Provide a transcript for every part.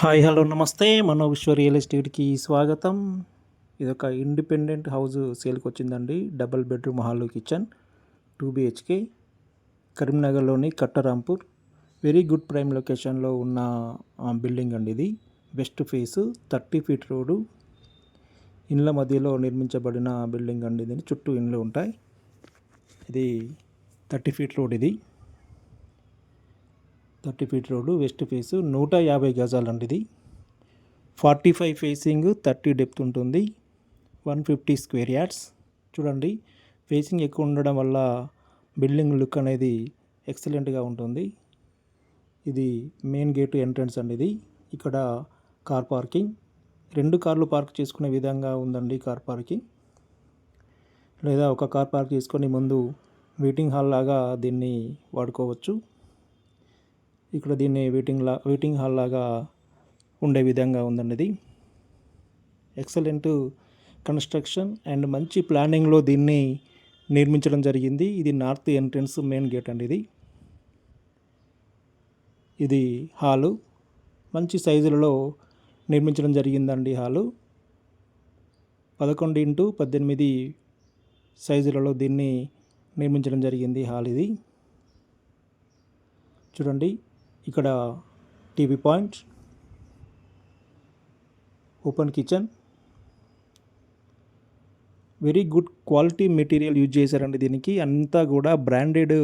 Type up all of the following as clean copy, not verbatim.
Hi hello నమస్తే మనోవిశ్వ real ఎస్టేట్కి స్వాగతం. ఇదొక ఇండిపెండెంట్ హౌస్ సేల్కి వచ్చిందండి. Double bedroom hall kitchen 2 BHK కరీంనగర్లోని కట్టరాంపూర్. వెరీ గుడ్ ప్రైమ్ లొకేషన్లో ఉన్న బిల్డింగ్ అండి. ఇది వెస్ట్ ఫేస్ 30 ఫీట్ రోడ్డు ఇండ్ల మధ్యలో నిర్మించబడిన బిల్డింగ్ అండి. ఇది చుట్టూ ఇండ్లు ఉంటాయి. ఇది 30 ఫీట్ రోడ్. ఇది 30 ఫీట్ రోడ్డు వెస్ట్ ఫేసు 150 గజాలండి. ఇది 45 ఫేసింగ్ 30 డెప్త్ ఉంటుంది. 150 స్క్వేర్ యార్డ్స్. చూడండి, ఫేసింగ్ ఎక్కువ ఉండడం వల్ల బిల్డింగ్ లుక్ అనేది ఎక్సలెంట్గా ఉంటుంది. ఇది మెయిన్ గేటు ఎంట్రన్స్ అండి. ఇది ఇక్కడ కార్ పార్కింగ్, 2 కార్లు పార్క్ చేసుకునే విధంగా ఉందండి. కార్ పార్కింగ్ లేదా ఒక కార్ పార్క్ చేసుకొని ముందు వెయిటింగ్ హాల్ లాగా దీన్ని వాడుకోవచ్చు. ఇక్కడ దీన్ని వెయిటింగ్ హాల్ లాగా ఉండే విధంగా ఉందండి. ఇది ఎక్సలెంట్ కన్స్ట్రక్షన్ అండ్ మంచి ప్లానింగ్లో దీన్ని నిర్మించడం జరిగింది. ఇది నార్త్ ఎంట్రన్స్ మెయిన్ గేట్ అండి. ఇది హాలు మంచి సైజులలో నిర్మించడం జరిగిందండి. హాలు 11x18 సైజులలో దీన్ని నిర్మించడం జరిగింది. హాల్ ఇది చూడండి. ఇక్కడ TV point, open kitchen, very good quality material use చేశారండి. దీనికి అంతా కూడా బ్రాండెడ్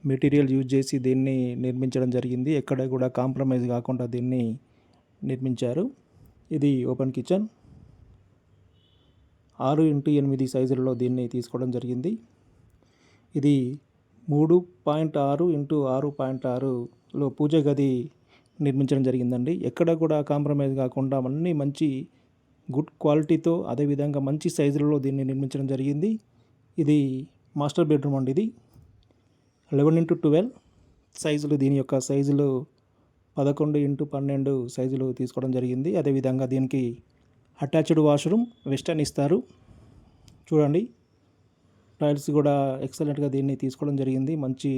మెటీరియల్ యూజ్ చేసి దీన్ని నిర్మించడం జరిగింది. ఎక్కడ కూడా కాంప్రమైజ్ కాకుండా దీన్ని నిర్మించారు. ఇది ఓపెన్ కిచెన్ 6x8 సైజులలో దీన్ని తీసుకోవడం జరిగింది. ఇది 3.6x6.6లో పూజ గది నిర్మించడం జరిగిందండి. ఎక్కడ కూడా కాంప్రమైజ్ కాకుండా అన్నీ మంచి గుడ్ క్వాలిటీతో అదేవిధంగా మంచి సైజులలో దీన్ని నిర్మించడం జరిగింది. ఇది మాస్టర్ బెడ్రూమ్ అండి. ఇది 11x12 సైజులు. దీని యొక్క సైజులు 11x12 సైజులు తీసుకోవడం జరిగింది. అదేవిధంగా దీనికి అటాచ్డ్ వాష్రూమ్ వెస్టర్న్ ఇస్తారు. చూడండి, టైల్స్ కూడా ఎక్సలెంట్గా దీన్ని తీసుకోవడం జరిగింది. మంచి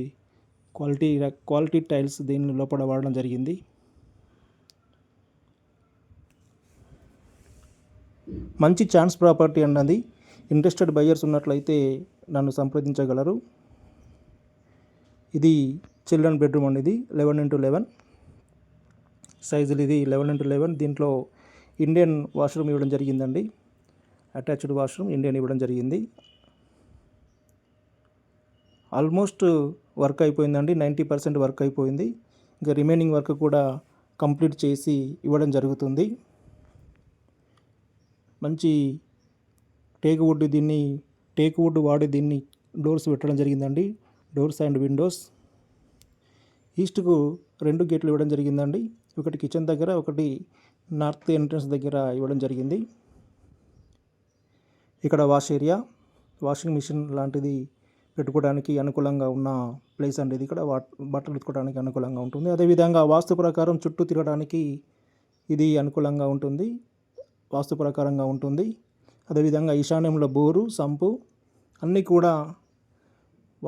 క్వాలిటీ టైల్స్ దీని లోపల వాడడం జరిగింది. మంచి ఛాన్స్ ప్రాపర్టీ అన్నది. ఇంట్రెస్టెడ్ బయ్యర్స్ ఉన్నట్లయితే నన్ను సంప్రదించగలరు. ఇది చిల్డ్రన్ బెడ్రూమ్ అండి. ఇది 11x11 సైజులు. ఇది 11x11. దీంట్లో ఇండియన్ వాష్రూమ్ ఇవ్వడం జరిగిందండి. అటాచ్డ్ వాష్రూమ్ ఇండియన్ ఇవ్వడం జరిగింది. ఆల్మోస్ట్ వర్క్ అయిపోయిందండి. 90% వర్క్ అయిపోయింది. ఇంకా రిమైనింగ్ వర్క్ కూడా కంప్లీట్ చేసి ఇవ్వడం జరుగుతుంది. మంచి టేక్ వుడ్ వాడి దీన్ని డోర్స్ పెట్టడం జరిగిందండి. Doors and Windows. ఈస్ట్కు 2 గేట్లు ఇవ్వడం జరిగిందండి. ఒకటి కిచెన్ దగ్గర, ఒకటి నార్త్ ఎంట్రన్స్ దగ్గర ఇవ్వడం జరిగింది. ఇక్కడ వాష్ ఏరియా, వాషింగ్ మిషన్ లాంటిది పెట్టుకోవడానికి అనుకూలంగా ఉన్న ప్లేస్ అండి. ఇది ఇక్కడ బట్టలు ఉతుకోవడానికి అనుకూలంగా ఉంటుంది. అదేవిధంగా వాస్తు ప్రకారం చుట్టూ తిరగడానికి ఇది అనుకూలంగా ఉంటుంది, వాస్తు ప్రకారంగా ఉంటుంది. అదేవిధంగా ఈశాన్యంలో బోరు, సంపు అన్నీ కూడా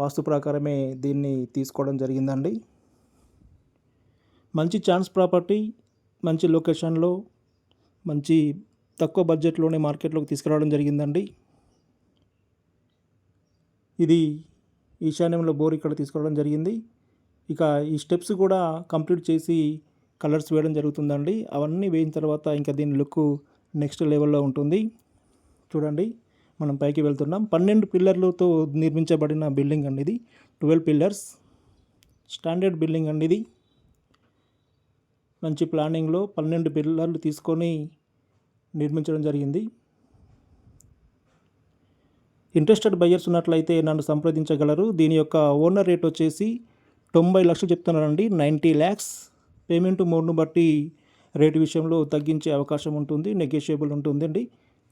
వాస్తు ప్రకారమే దీన్ని తీసుకోవడం జరిగిందండి. మంచి ఛాన్స్ ప్రాపర్టీ, మంచి లొకేషన్లో, మంచి తక్కువ బడ్జెట్లోనే మార్కెట్లోకి తీసుకురావడం జరిగిందండి. ఇది ఈశాన్యంలో బోర్ ఇక్కడ తీసుకోవడం జరిగింది. ఇక ఈ స్టెప్స్ కూడా కంప్లీట్ చేసి కలర్స్ వేయడం జరుగుతుందండి. అవన్నీ వేయిన తర్వాత ఇంకా దీని లుక్ నెక్స్ట్ లెవెల్లో ఉంటుంది. చూడండి, మనం పైకి వెళ్తున్నాం. 12 పిల్లర్లతో నిర్మించబడిన బిల్డింగ్ అండి. ఇది 12 పిల్లర్స్ స్టాండర్డ్ బిల్డింగ్ అండి. ఇది మంచి ప్లానింగ్లో 12 పిల్లర్లు తీసుకొని నిర్మించడం జరిగింది. ఇంట్రెస్టెడ్ బయ్యర్స్ ఉన్నట్లయితే నన్ను సంప్రదించగలరు. దీని యొక్క ఓనర్ రేట్ వచ్చేసి 90 లక్షలు చెప్తున్నారండి. 90 lakhs. పేమెంట్ మోడ్ను బట్టి రేటు విషయంలో తగ్గించే అవకాశం ఉంటుంది, నెగోషియబుల్ ఉంటుందండి.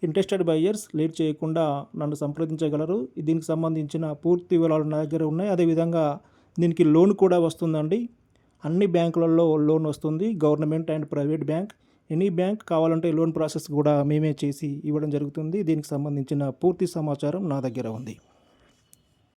ఇంట్రెస్టెడ్ బయ్యర్స్ లేట్ చేయకుండా నన్ను సంప్రదించగలరు. దీనికి సంబంధించిన పూర్తి వివరాలు నా దగ్గర ఉన్నాయి. అదేవిధంగా దీనికి లోన్ కూడా వస్తుందండి. అన్ని బ్యాంకులలో లోన్ వస్తుంది, government and private bank. Any bank కావాలంటే లోన్ ప్రాసెస్ కూడా మేమే చేసి ఇవ్వడం జరుగుతుంది. దీనికి సంబంధించిన పూర్తి సమాచారం నా దగ్గర ఉంది.